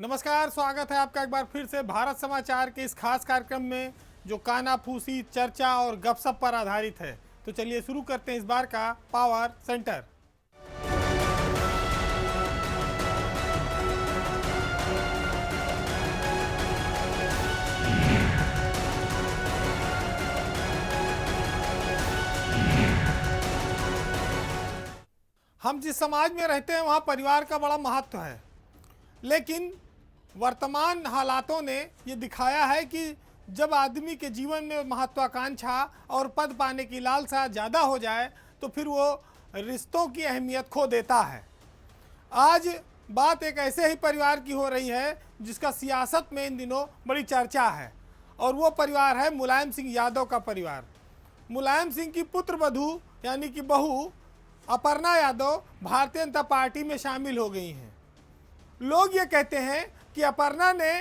नमस्कार, स्वागत है आपका एक बार फिर से भारत समाचार के इस खास कार्यक्रम में जो कानाफूसी, चर्चा और गपशप पर आधारित है। तो चलिए शुरू करते हैं इस बार का पावर सेंटर। हम जिस समाज में रहते हैं वहाँ परिवार का बड़ा महत्व है, लेकिन वर्तमान हालातों ने ये दिखाया है कि जब आदमी के जीवन में महत्वाकांक्षा और पद पाने की लालसा ज़्यादा हो जाए तो फिर वो रिश्तों की अहमियत खो देता है। आज बात एक ऐसे ही परिवार की हो रही है जिसका सियासत में इन दिनों बड़ी चर्चा है, और वो परिवार है मुलायम सिंह यादव का परिवार। मुलायम सिंह की पुत्र वधू यानी कि बहू अपर्णा यादव भारतीय जनता पार्टी में शामिल हो गई हैं। लोग ये कहते हैं कि अपर्णा ने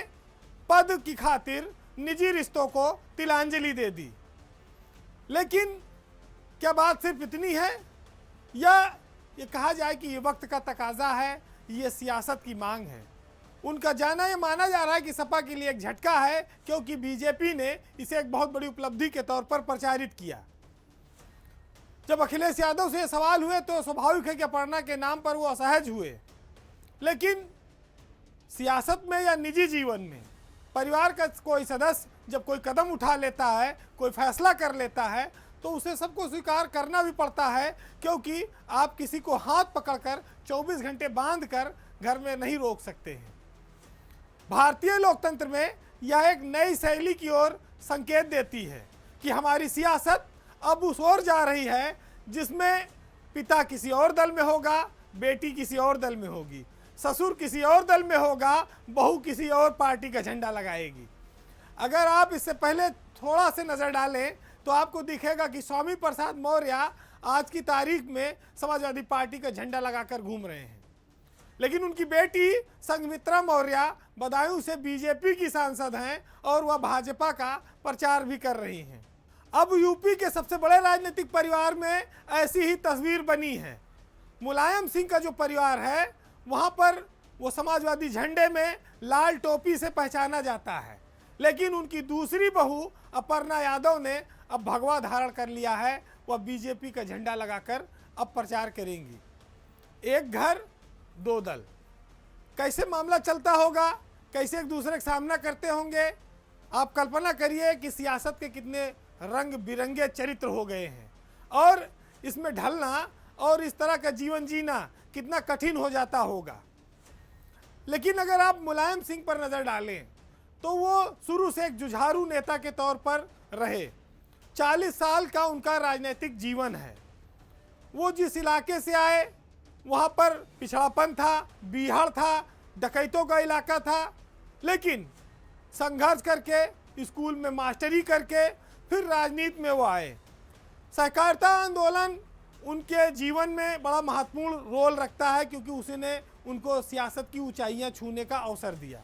पद की खातिर निजी रिश्तों को तिलांजलि दे दी, लेकिन क्या बात सिर्फ इतनी है या ये कहा जाए कि ये वक्त का तकाजा है, ये सियासत की मांग है। उनका जाना ये माना जा रहा है कि सपा के लिए एक झटका है, क्योंकि बीजेपी ने इसे एक बहुत बड़ी उपलब्धि के तौर पर प्रचारित किया। जब अखिलेश यादव से सवाल हुए तो स्वाभाविक है कि अपर्णा के नाम पर वो असहज हुए, लेकिन सियासत में या निजी जीवन में परिवार का कोई सदस्य जब कोई कदम उठा लेता है, कोई फैसला कर लेता है, तो उसे सबको स्वीकार करना भी पड़ता है, क्योंकि आप किसी को हाथ पकड़कर 24 घंटे बांध कर घर में नहीं रोक सकते हैं। भारतीय लोकतंत्र में यह एक नई शैली की ओर संकेत देती है कि हमारी सियासत अब उस ओर जा रही है जिसमें पिता किसी और दल में होगा, बेटी किसी और दल में होगी, ससुर किसी और दल में होगा, बहू किसी और पार्टी का झंडा लगाएगी। अगर आप इससे पहले थोड़ा से नज़र डालें तो आपको दिखेगा कि स्वामी प्रसाद मौर्य आज की तारीख में समाजवादी पार्टी का झंडा लगाकर घूम रहे हैं, लेकिन उनकी बेटी संघमित्रा मौर्य बदायूं से बीजेपी की सांसद हैं और वह भाजपा का प्रचार भी कर रही हैं। अब यूपी के सबसे बड़े राजनीतिक परिवार में ऐसी ही तस्वीर बनी है। मुलायम सिंह का जो परिवार है वहाँ पर वो समाजवादी झंडे में लाल टोपी से पहचाना जाता है, लेकिन उनकी दूसरी बहू अपर्णा यादव ने अब भगवा धारण कर लिया है। वह बीजेपी का झंडा लगाकर अब प्रचार करेंगी। एक घर दो दल, कैसे मामला चलता होगा, कैसे एक दूसरे का सामना करते होंगे। आप कल्पना करिए कि सियासत के कितने रंग बिरंगे चरित्र हो गए हैं, और इसमें ढलना और इस तरह का जीवन जीना कितना कठिन हो जाता होगा। लेकिन अगर आप मुलायम सिंह पर नज़र डालें तो वो शुरू से एक जुझारू नेता के तौर पर रहे। 40 साल का उनका राजनीतिक जीवन है। वो जिस इलाके से आए वहाँ पर पिछड़ापन था, बीहड़ था, डकैतों का इलाका था, लेकिन संघर्ष करके स्कूल में मास्टरी करके फिर राजनीति में वो आए। सहकारिता आंदोलन उनके जीवन में बड़ा महत्वपूर्ण रोल रखता है, क्योंकि उसने उनको सियासत की ऊंचाइयां छूने का अवसर दिया।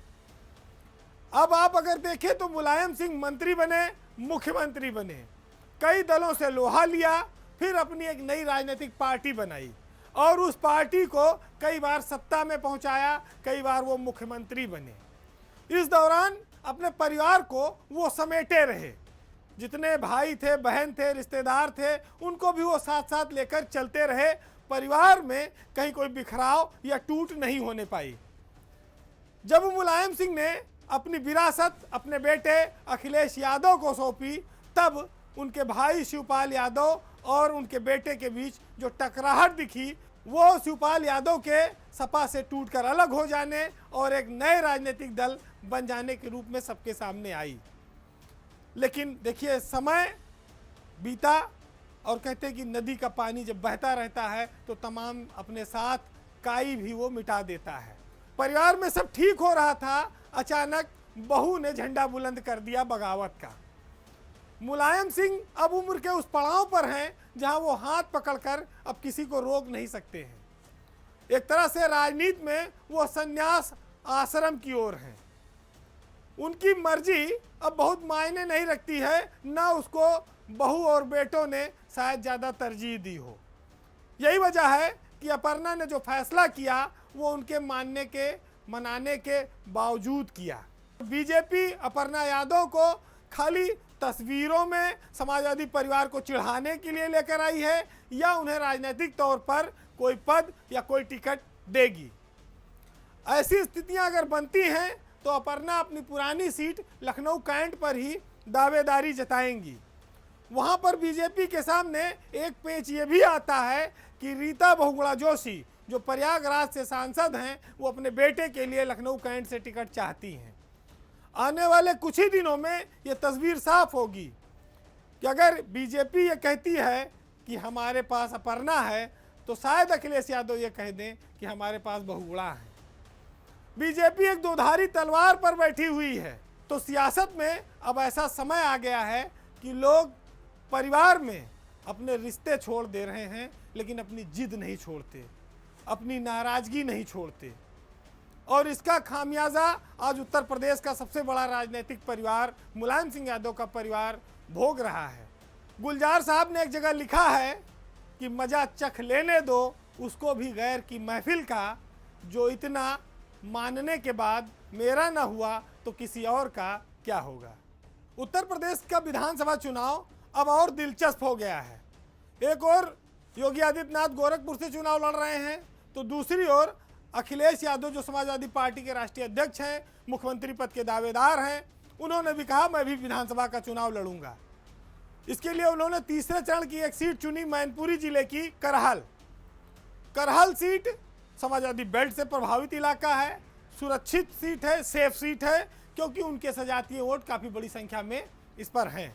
अब आप अगर देखें तो मुलायम सिंह मंत्री बने, मुख्यमंत्री बने, कई दलों से लोहा लिया, फिर अपनी एक नई राजनीतिक पार्टी बनाई और उस पार्टी को कई बार सत्ता में पहुंचाया, कई बार वो मुख्यमंत्री बने। इस दौरान अपने परिवार को वो समेटे रहे। जितने भाई थे, बहन थे, रिश्तेदार थे, उनको भी वो साथ साथ लेकर चलते रहे। परिवार में कहीं कोई बिखराव या टूट नहीं होने पाई। जब मुलायम सिंह ने अपनी विरासत अपने बेटे अखिलेश यादव को सौंपी, तब उनके भाई शिवपाल यादव और उनके बेटे के बीच जो टकराहट दिखी, वो शिवपाल यादव के सपा से टूटकर अलग हो जाने और एक नए राजनीतिक दल बन जाने के रूप में सबके सामने आई। लेकिन देखिए, समय बीता और कहते हैं कि नदी का पानी जब बहता रहता है तो तमाम अपने साथ काई भी वो मिटा देता है। परिवार में सब ठीक हो रहा था, अचानक बहू ने झंडा बुलंद कर दिया बगावत का। मुलायम सिंह अब उम्र के उस पड़ाव पर हैं जहां वो हाथ पकड़कर अब किसी को रोक नहीं सकते हैं। एक तरह से राजनीति में वो संन्यास आश्रम की ओर हैं। उनकी मर्जी अब बहुत मायने नहीं रखती है, ना उसको बहू और बेटों ने शायद ज़्यादा तरजीह दी हो। यही वजह है कि अपर्णा ने जो फैसला किया वो उनके मानने के मनाने के बावजूद किया। बीजेपी अपर्णा यादव को खाली तस्वीरों में समाजवादी परिवार को चिढ़ाने के लिए लेकर आई है या उन्हें राजनीतिक तौर पर कोई पद या कोई टिकट देगी। ऐसी स्थितियां अगर बनती हैं तो अपर्णा अपनी पुरानी सीट लखनऊ कैंट पर ही दावेदारी जताएंगी। वहां पर बीजेपी के सामने एक पेच ये भी आता है कि रीता बहुगुणा जोशी जो प्रयागराज से सांसद हैं, वो अपने बेटे के लिए लखनऊ कैंट से टिकट चाहती हैं। आने वाले कुछ ही दिनों में ये तस्वीर साफ होगी कि अगर बीजेपी ये कहती है कि हमारे पास अपर्णा है, तो शायद अखिलेश यादव ये कह दें कि हमारे पास बहुगुणा है। बीजेपी एक दोधारी तलवार पर बैठी हुई है। तो सियासत में अब ऐसा समय आ गया है कि लोग परिवार में अपने रिश्ते छोड़ दे रहे हैं, लेकिन अपनी जिद नहीं छोड़ते, अपनी नाराजगी नहीं छोड़ते। और इसका खामियाजा आज उत्तर प्रदेश का सबसे बड़ा राजनीतिक परिवार मुलायम सिंह यादव का परिवार भोग रहा है। गुलजार साहब ने एक जगह लिखा है कि मजा चख लेने दो उसको भी गैर की महफिल का, जो इतना मानने के बाद मेरा न हुआ तो किसी और का क्या होगा। उत्तर प्रदेश का विधानसभा चुनाव अब और दिलचस्प हो गया है। एक और योगी आदित्यनाथ गोरखपुर से चुनाव लड़ रहे हैं, तो दूसरी ओर अखिलेश यादव जो समाजवादी पार्टी के राष्ट्रीय अध्यक्ष हैं, मुख्यमंत्री पद के दावेदार हैं, उन्होंने भी कहा मैं भी विधानसभा का चुनाव लड़ूंगा। इसके लिए उन्होंने तीसरे चरण की एक सीट चुनी, मैनपुरी जिले की करहल सीट समाजवादी बेल्ट से प्रभावित इलाका है, सुरक्षित सीट है, सेफ सीट है, क्योंकि उनके सजातीय वोट काफ़ी बड़ी संख्या में इस पर हैं।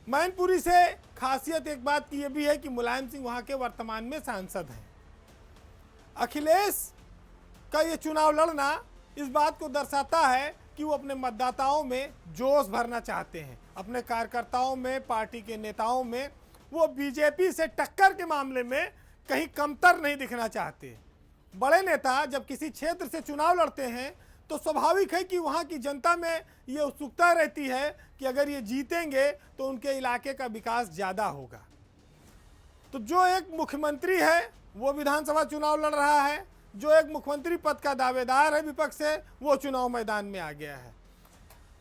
मैनपुरी से खासियत एक बात की यह भी है कि मुलायम सिंह वहाँ के वर्तमान में सांसद हैं। अखिलेश का ये चुनाव लड़ना इस बात को दर्शाता है कि वो अपने मतदाताओं में जोश भरना चाहते हैं, अपने कार्यकर्ताओं में, पार्टी के नेताओं में। वो बीजेपी से टक्कर के मामले में कहीं कमतर नहीं दिखना चाहते। बड़े नेता जब किसी क्षेत्र से चुनाव लड़ते हैं तो स्वाभाविक है कि वहाँ की जनता में ये उत्सुकता रहती है कि अगर ये जीतेंगे तो उनके इलाके का विकास ज़्यादा होगा। तो जो एक मुख्यमंत्री है वो विधानसभा चुनाव लड़ रहा है, जो एक मुख्यमंत्री पद का दावेदार है विपक्ष से, वो चुनाव मैदान में आ गया है।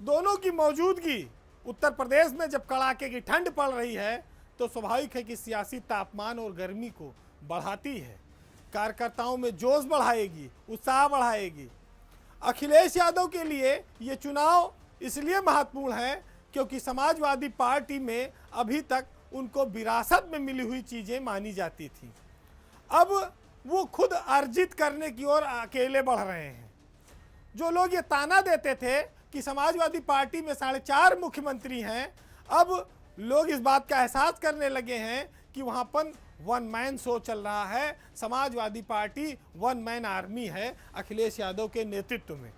दोनों की मौजूदगी उत्तर प्रदेश में जब कड़ाके की ठंड पड़ रही है तो स्वाभाविक है कि सियासी तापमान और गर्मी को बढ़ाती है, कार्यकर्ताओं में जोश बढ़ाएगी, उत्साह बढ़ाएगी। अखिलेश यादव के लिए ये चुनाव इसलिए महत्वपूर्ण है क्योंकि समाजवादी पार्टी में अभी तक उनको विरासत में मिली हुई चीज़ें मानी जाती थी। अब वो खुद अर्जित करने की ओर अकेले बढ़ रहे हैं। जो लोग ये ताना देते थे कि समाजवादी पार्टी में 4.5 मुख्यमंत्री हैं, अब लोग इस बात का एहसास करने लगे हैं कि वहाँ पर वन मैन शो चल रहा है। Samajwadi party one man army है अखिलेश यादव के नेतृत्व में।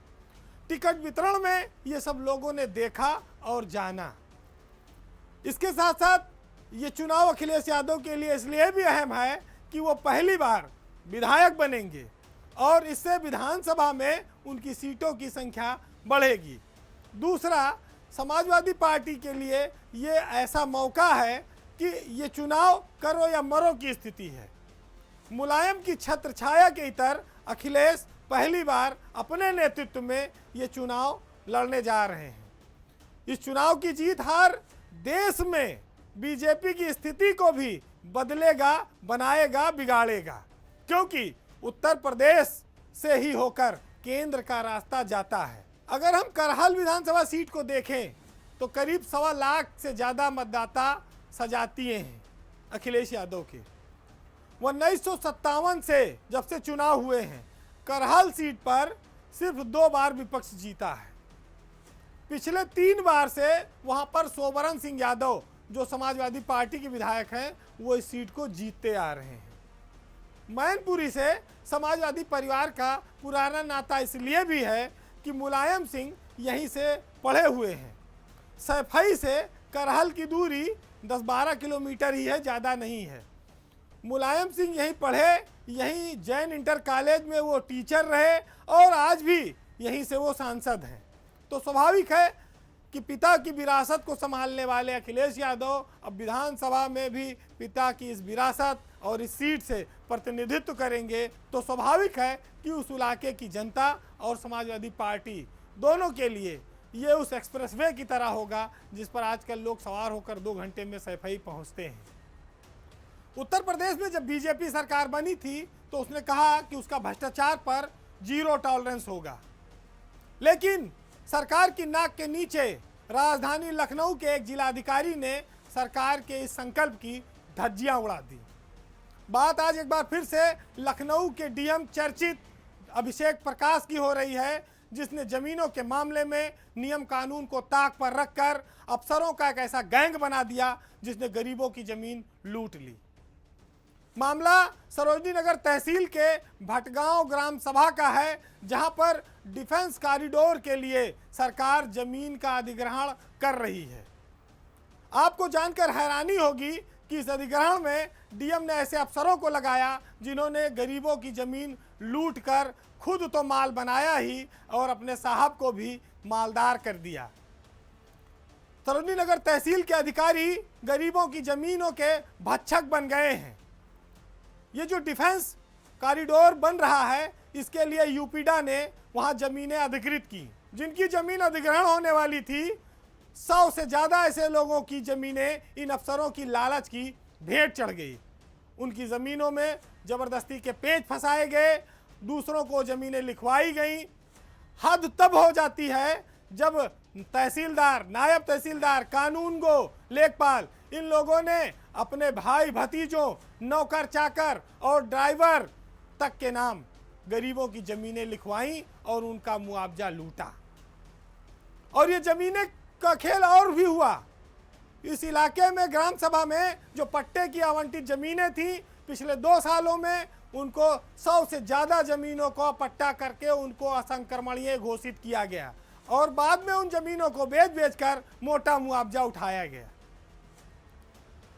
टिकट वितरण में ये सब लोगों ने देखा और जाना। इसके साथ साथ ये चुनाव अखिलेश यादव के लिए इसलिए भी अहम है कि वो पहली बार विधायक बनेंगे और इससे विधानसभा में उनकी सीटों की संख्या बढ़ेगी। दूसरा, समाजवादी पार्टी के लिए ये ऐसा मौका है कि ये चुनाव करो या मरो की स्थिति है। मुलायम की छत्र छाया के इतर अखिलेश पहली बार अपने नेतृत्व में ये चुनाव लड़ने जा रहे हैं। इस चुनाव की जीत हार देश में बीजेपी की स्थिति को भी बदलेगा, बनाएगा, बिगाड़ेगा, क्योंकि उत्तर प्रदेश से ही होकर केंद्र का रास्ता जाता है। अगर हम करहल विधानसभा सीट को देखें तो करीब 1.25 लाख से ज़्यादा मतदाता सजातीय हैं अखिलेश यादव के। 1957 से जब से चुनाव हुए हैं, करहल सीट पर सिर्फ 2 बार विपक्ष जीता है। पिछले 3 बार से वहां पर सोबरन सिंह यादव जो समाजवादी पार्टी के विधायक हैं, वो इस सीट को जीतते आ रहे हैं। मैनपुरी से समाजवादी परिवार का पुराना नाता इसलिए भी है कि मुलायम सिंह यहीं से पढ़े हुए हैं। सैफई से करहल की दूरी 10-12 किलोमीटर ही है, ज़्यादा नहीं है। मुलायम सिंह यहीं पढ़े, यहीं जैन इंटर कॉलेज में वो टीचर रहे और आज भी यहीं से वो सांसद हैं। तो स्वाभाविक है कि पिता की विरासत को संभालने वाले अखिलेश यादव अब विधानसभा में भी पिता की इस विरासत, और इस सीट से प्रतिनिधित्व करेंगे तो स्वाभाविक है कि उस इलाके की जनता और समाजवादी पार्टी दोनों के लिए ये उस एक्सप्रेसवे की तरह होगा जिस पर आजकल लोग सवार होकर 2 घंटे में सैफई पहुंचते हैं। उत्तर प्रदेश में जब बीजेपी सरकार बनी थी तो उसने कहा कि उसका भ्रष्टाचार पर 0 टॉलरेंस होगा, लेकिन सरकार की नाक के नीचे राजधानी लखनऊ के एक जिलाधिकारी ने सरकार के इस संकल्प की धज्जियां उड़ा दी। बात आज एक बार फिर से लखनऊ के डीएम चर्चित अभिषेक प्रकाश की हो रही है, जिसने जमीनों के मामले में नियम कानून को ताक पर रखकर अफसरों का एक ऐसा गैंग बना दिया जिसने गरीबों की जमीन लूट ली। मामला सरोजनी नगर तहसील के भटगांव ग्राम सभा का है, जहां पर डिफेंस कॉरिडोर के लिए सरकार जमीन का अधिग्रहण कर रही है। आपको जानकर हैरानी होगी कि इस अधिग्रहण में डीएम ने ऐसे अफसरों को लगाया जिन्होंने गरीबों की जमीन लूटकर खुद तो माल बनाया ही और अपने साहब को भी मालदार कर दिया। सरोजनी नगर तहसील के अधिकारी गरीबों की जमीनों के भक्षक बन गए हैं। ये जो डिफेंस कॉरिडोर बन रहा है, इसके लिए यूपीडा ने वहां जमीनें अधिकृत की। जिनकी जमीन अधिग्रहण होने वाली थी, 100 से ज़्यादा ऐसे लोगों की ज़मीनें इन अफसरों की लालच की भेंट चढ़ गई। उनकी ज़मीनों में ज़बरदस्ती के पेच फंसाए गए, दूसरों को ज़मीनें लिखवाई गई। हद तब हो जाती है जब तहसीलदार, नायब तहसीलदार, कानूनगो, लेखपाल, इन लोगों ने अपने भाई भतीजों, नौकर चाकर और ड्राइवर तक के नाम गरीबों की ज़मीनें लिखवाई और उनका मुआवजा लूटा। और ये ज़मीनें का खेल और भी हुआ। इस इलाके में ग्राम सभा में जो पट्टे की आवंटित ज़मीनें थी, पिछले 2 सालों में उनको 100 से ज़्यादा ज़मीनों को पट्टा करके उनको असंक्रमणीय घोषित किया गया और बाद में उन ज़मीनों को बेच कर मोटा मुआवजा उठाया गया।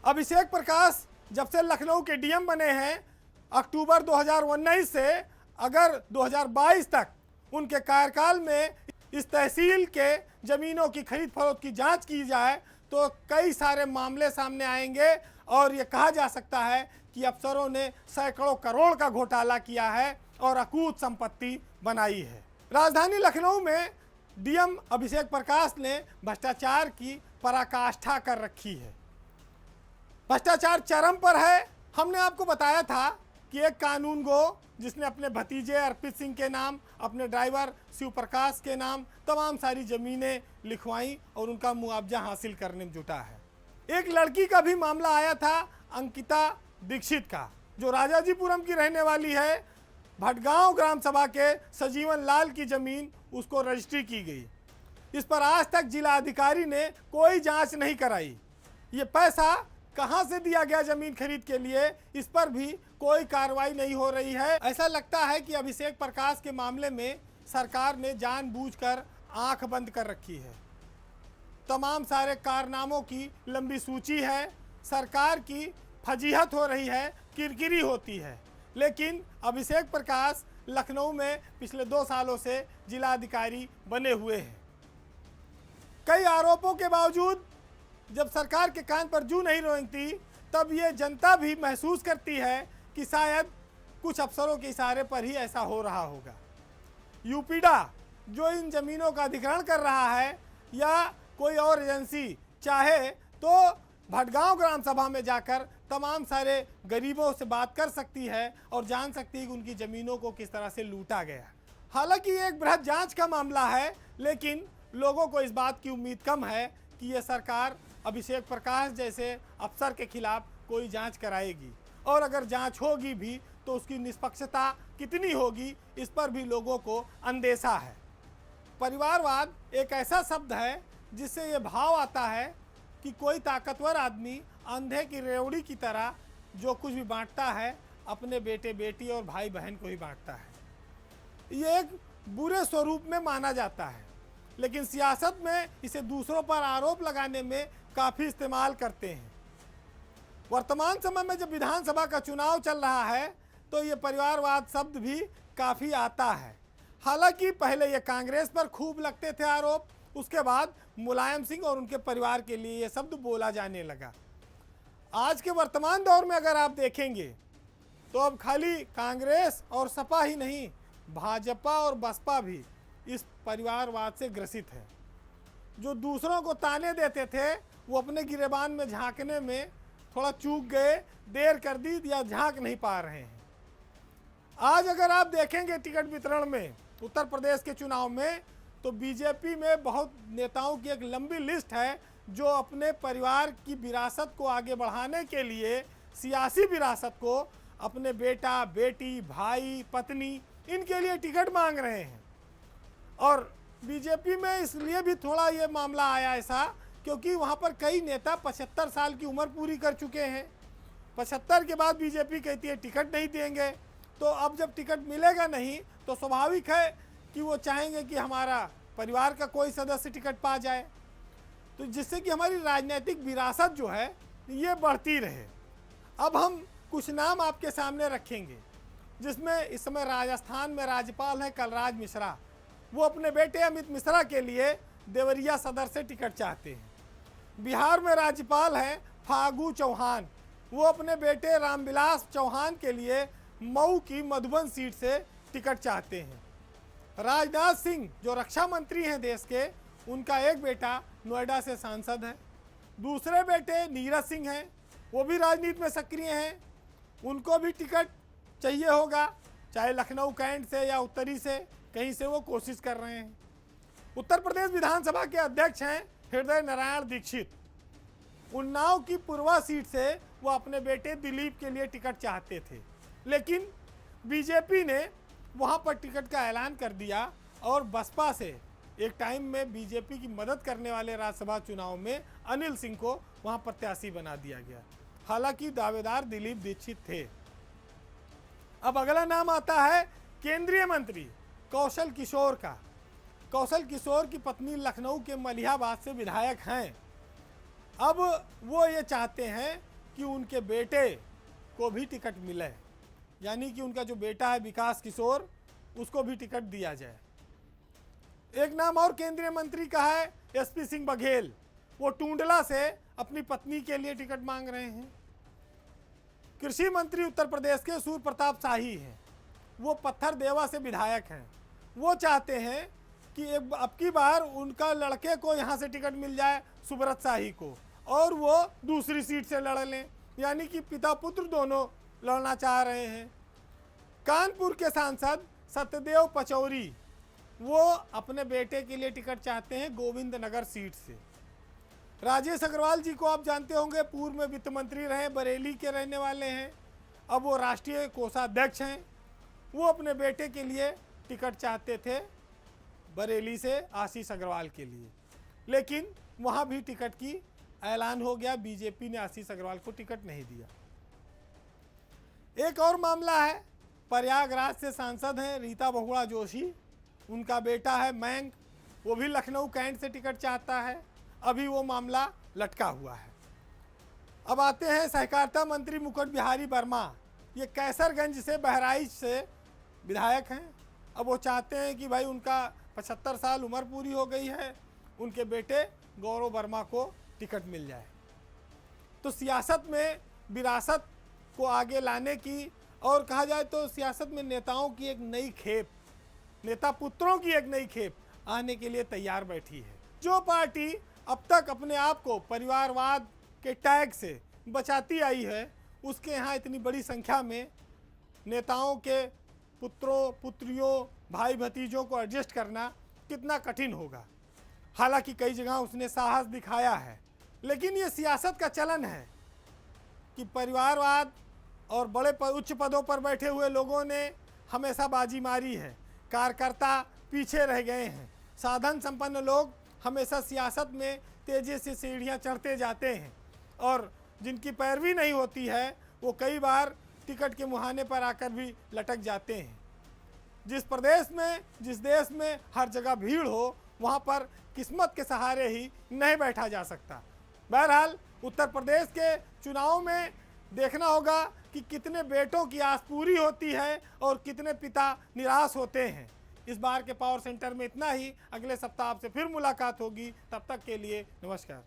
अभिषेक प्रकाश जब से लखनऊ के डीएम बने हैं, अक्टूबर 2019 से अगर 2022 तक उनके कार्यकाल में इस तहसील के ज़मीनों की खरीद फरोख्त की जांच की जाए तो कई सारे मामले सामने आएंगे और ये कहा जा सकता है कि अफसरों ने सैकड़ों करोड़ का घोटाला किया है और अकूत संपत्ति बनाई है। राजधानी लखनऊ में डीएम अभिषेक प्रकाश ने भ्रष्टाचार की पराकाष्ठा कर रखी है। भ्रष्टाचार चरम पर है। हमने आपको बताया था कि एक कानूनगो जिसने अपने भतीजे अर्पित सिंह के नाम, अपने ड्राइवर शिव प्रकाश के नाम तमाम सारी ज़मीनें लिखवाई और उनका मुआवजा हासिल करने में जुटा है। एक लड़की का भी मामला आया था, अंकिता दीक्षित का, जो राजाजीपुरम की रहने वाली है। भटगांव ग्राम सभा के सजीवन लाल की ज़मीन उसको रजिस्ट्री की गई। इस पर आज तक जिला अधिकारी ने कोई जांच नहीं कराई। ये पैसा कहां से दिया गया ज़मीन खरीद के लिए, इस पर भी कोई कार्रवाई नहीं हो रही है। ऐसा लगता है कि अभिषेक प्रकाश के मामले में सरकार ने जानबूझकर आंख बंद कर रखी है। तमाम सारे कारनामों की लंबी सूची है। सरकार की फजीहत हो रही है, किरकिरी होती है, लेकिन अभिषेक प्रकाश लखनऊ में पिछले 2 सालों से जिलाधिकारी बने हुए हैं। कई आरोपों के बावजूद जब सरकार के कान पर जू नहीं रेंगती, तब ये जनता भी महसूस करती है कि शायद कुछ अफसरों के इशारे पर ही ऐसा हो रहा होगा। यूपीडा जो इन ज़मीनों का अधिग्रहण कर रहा है या कोई और एजेंसी चाहे तो भटगांव ग्राम सभा में जाकर तमाम सारे गरीबों से बात कर सकती है और जान सकती है कि उनकी ज़मीनों को किस तरह से लूटा गया। हालांकि ये एक बृहद जांच का मामला है, लेकिन लोगों को इस बात की उम्मीद कम है कि ये सरकार अभिषेक प्रकाश जैसे अफसर के खिलाफ कोई जांच कराएगी, और अगर जांच होगी भी तो उसकी निष्पक्षता कितनी होगी, इस पर भी लोगों को अंदेशा है। परिवारवाद एक ऐसा शब्द है जिससे ये भाव आता है कि कोई ताकतवर आदमी अंधे की रेवड़ी की तरह जो कुछ भी बांटता है अपने बेटे बेटी और भाई बहन को ही बांटता है। ये एक बुरे स्वरूप में माना जाता है, लेकिन सियासत में इसे दूसरों पर आरोप लगाने में काफ़ी इस्तेमाल करते हैं। वर्तमान समय में जब विधानसभा का चुनाव चल रहा है तो ये परिवारवाद शब्द भी काफ़ी आता है। हालांकि पहले ये कांग्रेस पर खूब लगते थे आरोप, उसके बाद मुलायम सिंह और उनके परिवार के लिए ये शब्द बोला जाने लगा। आज के वर्तमान दौर में अगर आप देखेंगे तो अब खाली कांग्रेस और सपा ही नहीं, भाजपा और बसपा भी इस परिवारवाद से ग्रसित है। जो दूसरों को ताने देते थे वो अपने गिरेबान में झांकने में थोड़ा चूक गए, देर कर दी या झांक नहीं पा रहे हैं। आज अगर आप देखेंगे टिकट वितरण में उत्तर प्रदेश के चुनाव में, तो बीजेपी में बहुत नेताओं की एक लंबी लिस्ट है जो अपने परिवार की विरासत को आगे बढ़ाने के लिए, सियासी विरासत को, अपने बेटा, बेटी, भाई, पत्नी, इनके लिए टिकट मांग रहे हैं। और बीजेपी में इसलिए भी थोड़ा ये मामला आया ऐसा क्योंकि वहाँ पर कई नेता 75 साल की उम्र पूरी कर चुके हैं। 75 के बाद बीजेपी कहती है टिकट नहीं देंगे, तो अब जब टिकट मिलेगा नहीं तो स्वाभाविक है कि वो चाहेंगे कि हमारा परिवार का कोई सदस्य टिकट पा जाए, तो जिससे कि हमारी राजनीतिक विरासत जो है ये बढ़ती रहे। अब हम कुछ नाम आपके सामने रखेंगे, जिसमें इस समय राजस्थान में राज्यपाल हैं कलराज मिश्रा। वो अपने बेटे अमित मिश्रा के लिए देवरिया सदर से टिकट चाहते हैं। बिहार में राज्यपाल हैं फागू चौहान। वो अपने बेटे रामविलास चौहान के लिए मऊ की मधुबन सीट से टिकट चाहते हैं। राजनाथ सिंह जो रक्षा मंत्री हैं देश के, उनका एक बेटा नोएडा से सांसद है। दूसरे बेटे नीरज सिंह हैं, वो भी राजनीति में सक्रिय हैं, उनको भी टिकट चाहिए होगा, चाहे लखनऊ कैंट से या उत्तरी से, कहीं से वो कोशिश कर रहे हैं। उत्तर प्रदेश विधानसभा के अध्यक्ष हैं हृदय नारायण दीक्षित। उन्नाव की पूर्वा सीट से वो अपने बेटे दिलीप के लिए टिकट चाहते थे, लेकिन बीजेपी ने वहाँ पर टिकट का ऐलान कर दिया और बसपा से एक टाइम में बीजेपी की मदद करने वाले राज्यसभा चुनाव में अनिल सिंह को वहाँ प्रत्याशी बना दिया गया। हालांकि दावेदार दिलीप दीक्षित थे। अब अगला नाम आता है केंद्रीय मंत्री कौशल किशोर का। कौशल किशोर की पत्नी लखनऊ के मलिहाबाद से विधायक हैं। अब वो ये चाहते हैं कि उनके बेटे को भी टिकट मिले, यानी कि उनका जो बेटा है विकास किशोर, उसको भी टिकट दिया जाए। एक नाम और केंद्रीय मंत्री का है एसपी सिंह बघेल। वो टूंडला से अपनी पत्नी के लिए टिकट मांग रहे हैं। कृषि मंत्री उत्तर प्रदेश के सूर्य प्रताप शाही हैं। वो पत्थर देवा से विधायक हैं। वो चाहते हैं कि अब की बार उनका लड़के को यहाँ से टिकट मिल जाए, सुब्रत शाही को, और वो दूसरी सीट से लड़ लें, यानी कि पिता पुत्र दोनों लड़ना चाह रहे हैं। कानपुर के सांसद सत्यदेव पचौरी, वो अपने बेटे के लिए टिकट चाहते हैं गोविंद नगर सीट से। राजेश अग्रवाल जी को आप जानते होंगे, पूर्व में वित्त मंत्री रहे, बरेली के रहने वाले हैं, अब वो राष्ट्रीय कोषाध्यक्ष हैं। वो अपने बेटे के लिए टिकट चाहते थे बरेली से आशीष अग्रवाल के लिए, लेकिन वहाँ भी टिकट की ऐलान हो गया, बीजेपी ने आशीष अग्रवाल को टिकट नहीं दिया। एक और मामला है, प्रयागराज से सांसद हैं रीता बहुगुणा जोशी। उनका बेटा है मयंक, वो भी लखनऊ कैंट से टिकट चाहता है। अभी वो मामला लटका हुआ है। अब आते हैं सहकारिता मंत्री मुकुट बिहारी वर्मा। ये कैसरगंज से, बहराइच से विधायक हैं। अब वो चाहते हैं कि भाई उनका 75 साल उम्र पूरी हो गई है, उनके बेटे गौरव वर्मा को टिकट मिल जाए। तो सियासत में विरासत को आगे लाने की, और कहा जाए तो सियासत में नेताओं की एक नई खेप, नेता पुत्रों की एक नई खेप आने के लिए तैयार बैठी है। जो पार्टी अब तक अपने आप को परिवारवाद के टैग से बचाती आई है, उसके यहाँ इतनी बड़ी संख्या में नेताओं के पुत्रों, पुत्रियों, भाई भतीजों को एडजस्ट करना कितना कठिन होगा। हालांकि कई जगह उसने साहस दिखाया है, लेकिन ये सियासत का चलन है कि परिवारवाद और बड़े उच्च पदों पर बैठे हुए लोगों ने हमेशा बाजी मारी है, कार्यकर्ता पीछे रह गए हैं। साधन संपन्न लोग हमेशा सियासत में तेजी से सीढ़ियां चढ़ते जाते हैं, और जिनकी पैरवी नहीं होती है वो कई बार टिकट के मुहाने पर आकर भी लटक जाते हैं। जिस प्रदेश में, जिस देश में हर जगह भीड़ हो, वहाँ पर किस्मत के सहारे ही नहीं बैठा जा सकता। बहरहाल उत्तर प्रदेश के चुनाव में देखना होगा कि कितने बेटों की आस पूरी होती है और कितने पिता निराश होते हैं। इस बार के पावर सेंटर में इतना ही। अगले सप्ताह आपसे फिर मुलाकात होगी, तब तक के लिए नमस्कार।